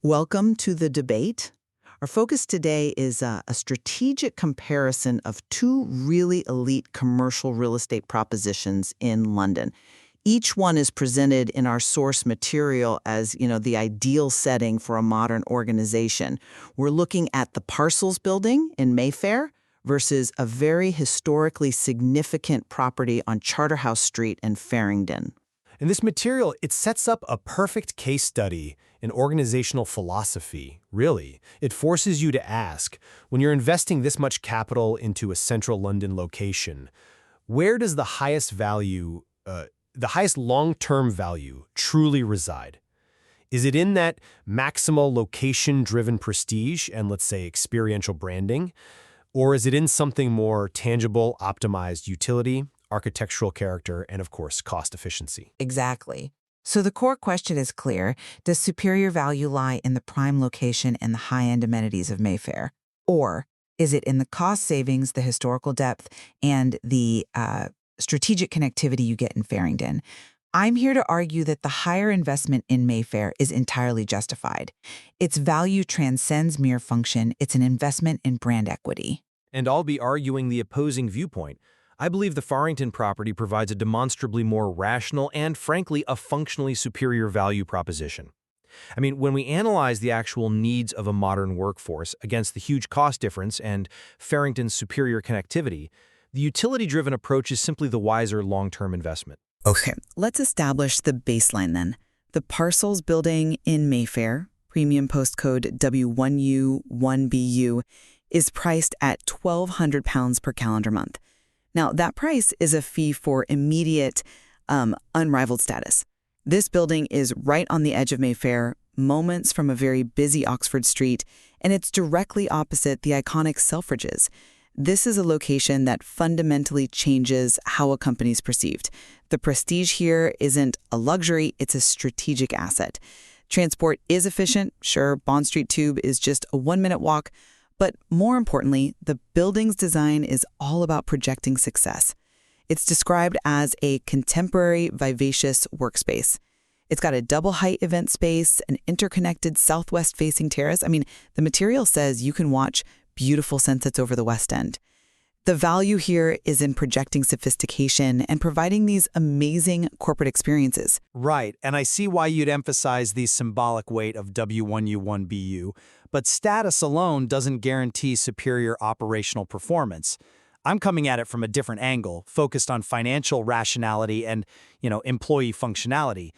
Welcome to the debate. Our focus today is a strategic comparison of two really elite commercial real estate propositions in London. Each one is presented in our source material as, the ideal setting for a modern organization. We're looking at the Parcels building in Mayfair versus a very historically significant property on Charterhouse Street in Farringdon. In this material, it sets up a perfect case study in organizational philosophy, really. It forces you to ask, when you're investing this much capital into a central London location, where does the highest long-term value truly reside? Is it in that maximal location-driven prestige and, let's say, experiential branding? Or is it in something more tangible, optimized utility, architectural character, and, of course, cost efficiency? Exactly. So the core question is clear. Does superior value lie in the prime location and the high-end amenities of Mayfair? Or is it in the cost savings, the historical depth, and the strategic connectivity you get in Farringdon? I'm here to argue that the higher investment in Mayfair is entirely justified. Its value transcends mere function. It's an investment in brand equity. And I'll be arguing the opposing viewpoint. I believe the Farringdon property provides a demonstrably more rational and, frankly, a functionally superior value proposition. I mean, when we analyze the actual needs of a modern workforce against the huge cost difference and Farrington's superior connectivity, the utility-driven approach is simply the wiser long-term investment. Okay, let's establish the baseline then. The Parcels building in Mayfair, premium postcode W1U1BU, is priced at £1,200 per calendar month. Now, that price is a fee for immediate, unrivaled status. This building is right on the edge of Mayfair, moments from a very busy Oxford Street, and it's directly opposite the iconic Selfridges. This is a location that fundamentally changes how a company's perceived. The prestige here isn't a luxury, it's a strategic asset. Transport is efficient. Sure, Bond Street Tube is just a 1-minute walk. But more importantly, the building's design is all about projecting success. It's described as a contemporary, vivacious workspace. It's got a double-height event space, an interconnected southwest-facing terrace. I mean, the material says you can watch beautiful sunsets over the West End. The value here is in projecting sophistication and providing these amazing corporate experiences. Right, and I see why you'd emphasize the symbolic weight of W1U1BU, but status alone doesn't guarantee superior operational performance. I'm coming at it from a different angle, focused on financial rationality and, employee functionality.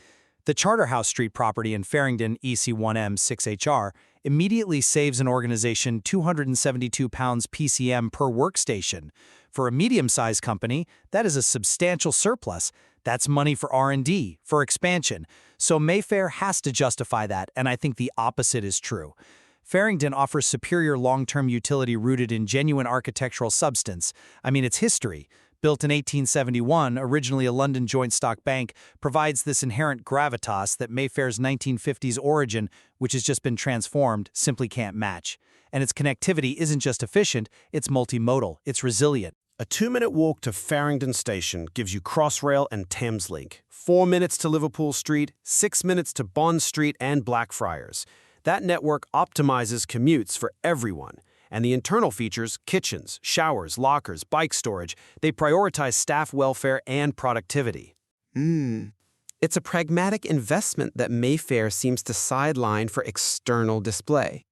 The Charterhouse Street property in Farringdon, EC1M 6HR, immediately saves an organization £272 PCM per workstation. For a medium-sized company, that is a substantial surplus. That's money for R&D, for expansion. So Mayfair has to justify that, and I think the opposite is true. Farringdon offers superior long-term utility rooted in genuine architectural substance. I mean, its history. Built in 1871, originally a London joint stock bank, provides this inherent gravitas that Mayfair's 1950s origin, which has just been transformed, simply can't match. And its connectivity isn't just efficient, it's multimodal, it's resilient. A 2-minute walk to Farringdon Station gives you Crossrail and Thameslink, 4 minutes to Liverpool Street, 6 minutes to Bond Street and Blackfriars. That network optimizes commutes for everyone. And the internal features, kitchens, showers, lockers, bike storage, they prioritize staff welfare and productivity. It's a pragmatic investment that Mayfair seems to sideline for external display.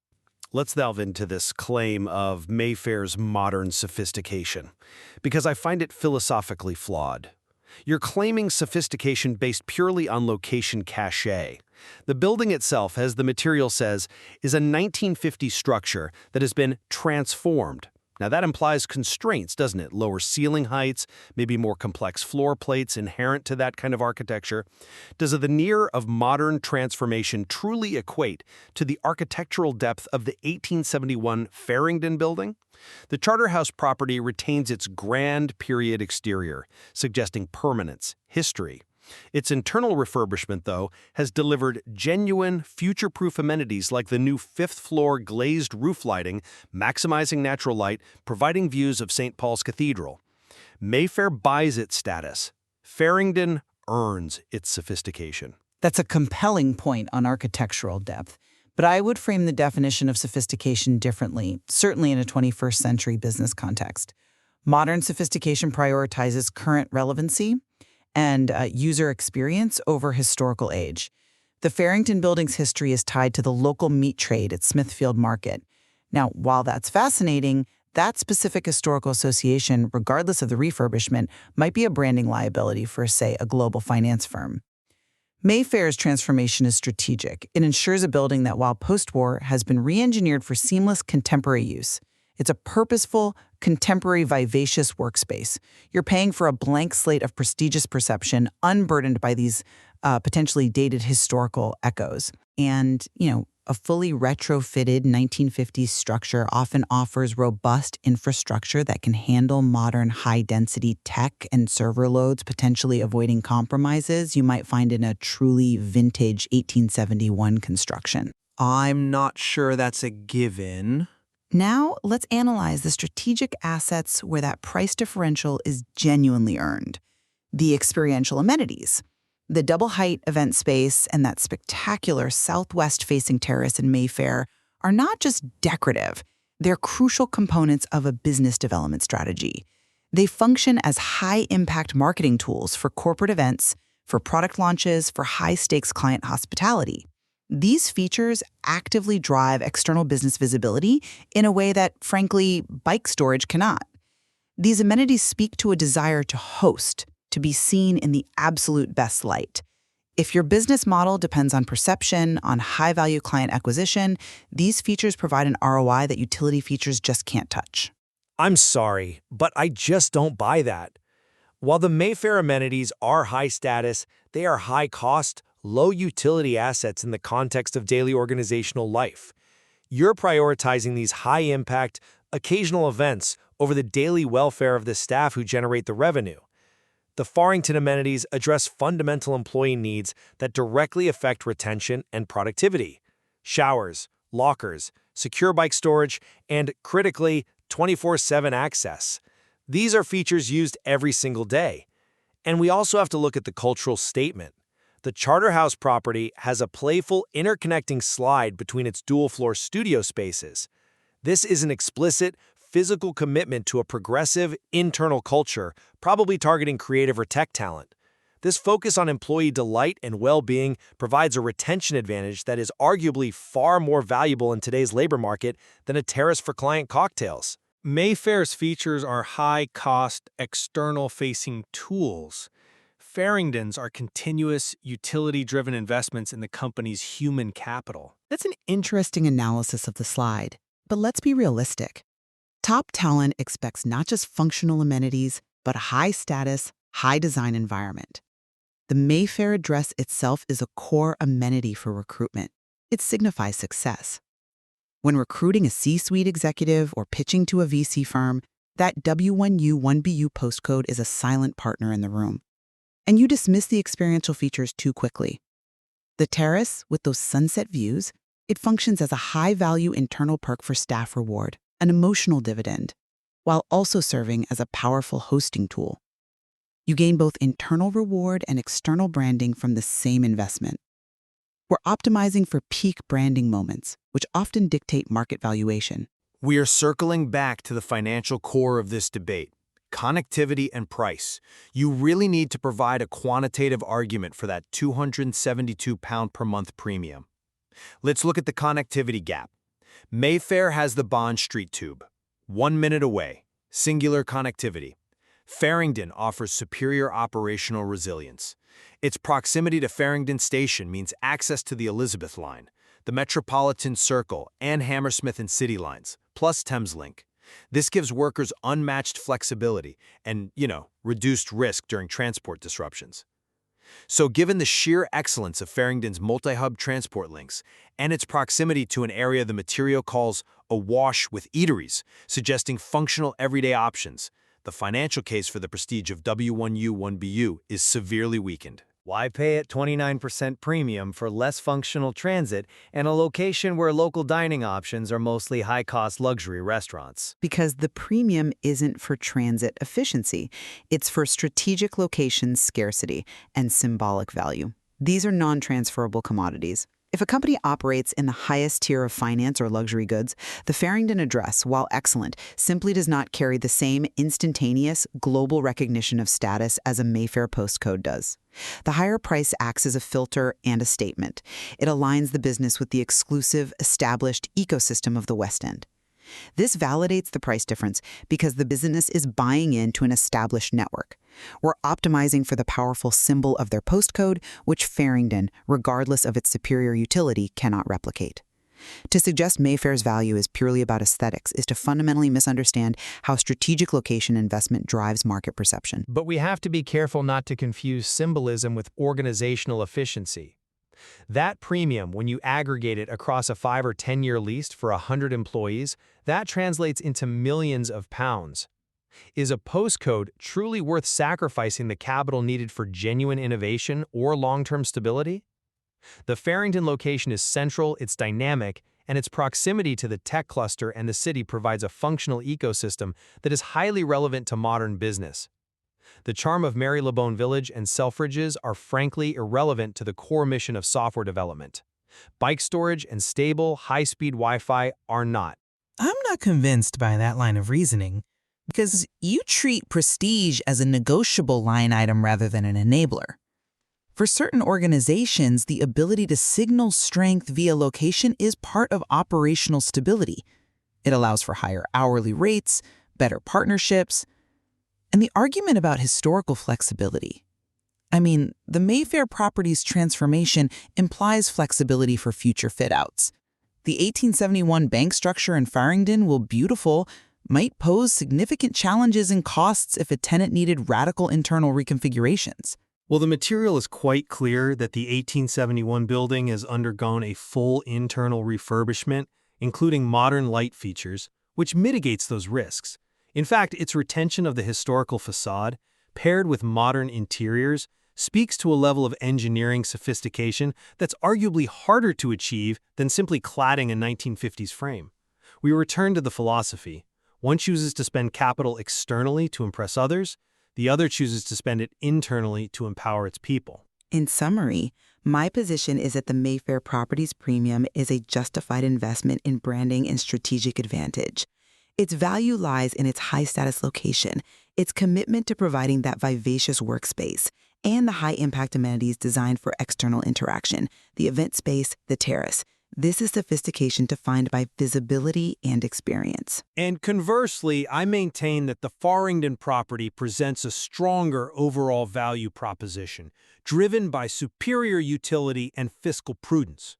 Let's delve into this claim of Mayfair's modern sophistication, because I find it philosophically flawed. You're claiming sophistication based purely on location cachet. The building itself, as the material says, is a 1950 structure that has been transformed. Now that implies constraints, doesn't it? Lower ceiling heights, maybe more complex floor plates inherent to that kind of architecture. Does the veneer of modern transformation truly equate to the architectural depth of the 1871 Farringdon building? The Charterhouse property retains its grand period exterior, suggesting permanence, history. Its internal refurbishment, though, has delivered genuine, future-proof amenities like the new 5th-floor glazed roof lighting, maximizing natural light, providing views of St. Paul's Cathedral. Mayfair buys its status. Farringdon earns its sophistication. That's a compelling point on architectural depth. But I would frame the definition of sophistication differently, certainly in a 21st century business context. Modern sophistication prioritizes current relevancy and user experience over historical age. The Farringdon building's history is tied to the local meat trade at Smithfield Market. Now, while that's fascinating, that specific historical association, regardless of the refurbishment, might be a branding liability for, say, a global finance firm. Mayfair's transformation is strategic. It ensures a building that, while post-war, has been re-engineered for seamless contemporary use. It's a purposeful, contemporary, vivacious workspace. You're paying for a blank slate of prestigious perception, unburdened by these potentially dated historical echoes. And, a fully retrofitted 1950s structure often offers robust infrastructure that can handle modern high-density tech and server loads, potentially avoiding compromises you might find in a truly vintage 1871 construction. I'm not sure that's a given. Now, let's analyze the strategic assets where that price differential is genuinely earned. The experiential amenities. The double-height event space and that spectacular southwest-facing terrace in Mayfair are not just decorative. They're crucial components of a business development strategy. They function as high-impact marketing tools for corporate events, for product launches, for high-stakes client hospitality. These features actively drive external business visibility in a way that, frankly, bike storage cannot. These amenities speak to a desire to host, to be seen in the absolute best light. If your business model depends on perception, on high-value client acquisition, these features provide an ROI that utility features just can't touch. I'm sorry, but I just don't buy that. While the Mayfair amenities are high status, they are high cost, low utility assets in the context of daily organizational life. You're prioritizing these high-impact, occasional events over the daily welfare of the staff who generate the revenue. The Farringdon amenities address fundamental employee needs that directly affect retention and productivity. Showers, lockers, secure bike storage, and, critically, 24/7 access. These are features used every single day. And we also have to look at the cultural statement. The Charterhouse property has a playful, interconnecting slide between its dual-floor studio spaces. This is an explicit, physical commitment to a progressive, internal culture, probably targeting creative or tech talent. This focus on employee delight and well-being provides a retention advantage that is arguably far more valuable in today's labor market than a terrace for client cocktails. Mayfair's features are high-cost, external-facing tools. Farringdon's are continuous, utility-driven investments in the company's human capital. That's an interesting analysis of the slide. But let's be realistic. Top talent expects not just functional amenities, but a high-status, high-design environment. The Mayfair address itself is a core amenity for recruitment. It signifies success. When recruiting a C-suite executive or pitching to a VC firm, that W1U1BU postcode is a silent partner in the room. And you dismiss the experiential features too quickly. The terrace, with those sunset views, it functions as a high-value internal perk for staff reward, an emotional dividend, while also serving as a powerful hosting tool. You gain both internal reward and external branding from the same investment. We're optimizing for peak branding moments, which often dictate market valuation. We are circling back to the financial core of this debate: connectivity and price. You really need to provide a quantitative argument for that £272 per month premium. Let's look at the connectivity gap. Mayfair has the Bond Street Tube, 1 minute away, singular connectivity. Farringdon offers superior operational resilience. Its proximity to Farringdon Station means access to the Elizabeth Line, the Metropolitan Circle, and Hammersmith and City lines, plus Thameslink. This gives workers unmatched flexibility and, reduced risk during transport disruptions. So given the sheer excellence of Farringdon's multi-hub transport links and its proximity to an area the material calls awash with eateries, suggesting functional everyday options, the financial case for the prestige of W1U1BU is severely weakened. Why pay at 29% premium for less functional transit and a location where local dining options are mostly high-cost luxury restaurants? Because the premium isn't for transit efficiency. It's for strategic location scarcity and symbolic value. These are non-transferable commodities. If a company operates in the highest tier of finance or luxury goods, the Farringdon address, while excellent, simply does not carry the same instantaneous global recognition of status as a Mayfair postcode does. The higher price acts as a filter and a statement. It aligns the business with the exclusive, established ecosystem of the West End. This validates the price difference because the business is buying into an established network. We're optimizing for the powerful symbol of their postcode, which Farringdon, regardless of its superior utility, cannot replicate. To suggest Mayfair's value is purely about aesthetics is to fundamentally misunderstand how strategic location investment drives market perception. But we have to be careful not to confuse symbolism with organizational efficiency. That premium, when you aggregate it across a 5 or 10-year lease for 100 employees, that translates into millions of pounds. Is a postcode truly worth sacrificing the capital needed for genuine innovation or long-term stability? The Farringdon location is central, it's dynamic, and its proximity to the tech cluster and the city provides a functional ecosystem that is highly relevant to modern business. The charm of Marylebone Village and Selfridges are frankly irrelevant to the core mission of software development. Bike storage and stable, high-speed Wi-Fi are not. I'm not convinced by that line of reasoning, because you treat prestige as a negotiable line item rather than an enabler. For certain organizations, the ability to signal strength via location is part of operational stability. It allows for higher hourly rates, better partnerships, and the argument about historical flexibility. I mean, the Mayfair property's transformation implies flexibility for future fit-outs. The 1871 bank structure in Farringdon, while beautiful, might pose significant challenges and costs if a tenant needed radical internal reconfigurations. Well, the material is quite clear that the 1871 building has undergone a full internal refurbishment, including modern light features, which mitigates those risks. In fact, its retention of the historical facade, paired with modern interiors, speaks to a level of engineering sophistication that's arguably harder to achieve than simply cladding a 1950s frame. We return to the philosophy. One chooses to spend capital externally to impress others, the other chooses to spend it internally to empower its people. In summary, my position is that the Mayfair property's premium is a justified investment in branding and strategic advantage. Its value lies in its high-status location, its commitment to providing that vivacious workspace, and the high-impact amenities designed for external interaction, the event space, the terrace. This is sophistication defined by visibility and experience. And conversely, I maintain that the Farringdon property presents a stronger overall value proposition, driven by superior utility and fiscal prudence.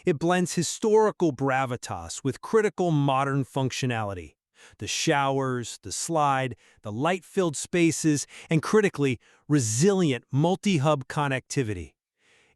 It blends historical gravitas with critical modern functionality. The showers, the slide, the light-filled spaces, and critically, resilient multi-hub connectivity.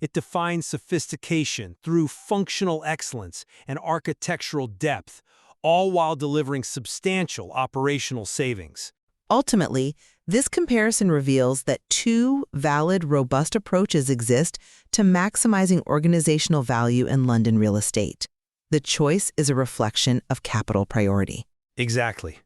It defines sophistication through functional excellence and architectural depth, all while delivering substantial operational savings. Ultimately, this comparison reveals that two valid, robust approaches exist to maximizing organizational value in London real estate. The choice is a reflection of capital priority. Exactly.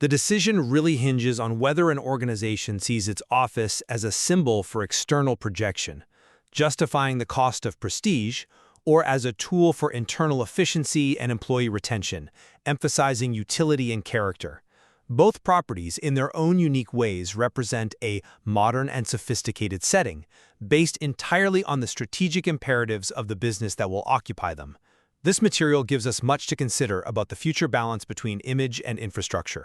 The decision really hinges on whether an organization sees its office as a symbol for external projection, justifying the cost of prestige, or as a tool for internal efficiency and employee retention, emphasizing utility and character. Both properties, in their own unique ways, represent a modern and sophisticated setting, based entirely on the strategic imperatives of the business that will occupy them. This material gives us much to consider about the future balance between image and infrastructure.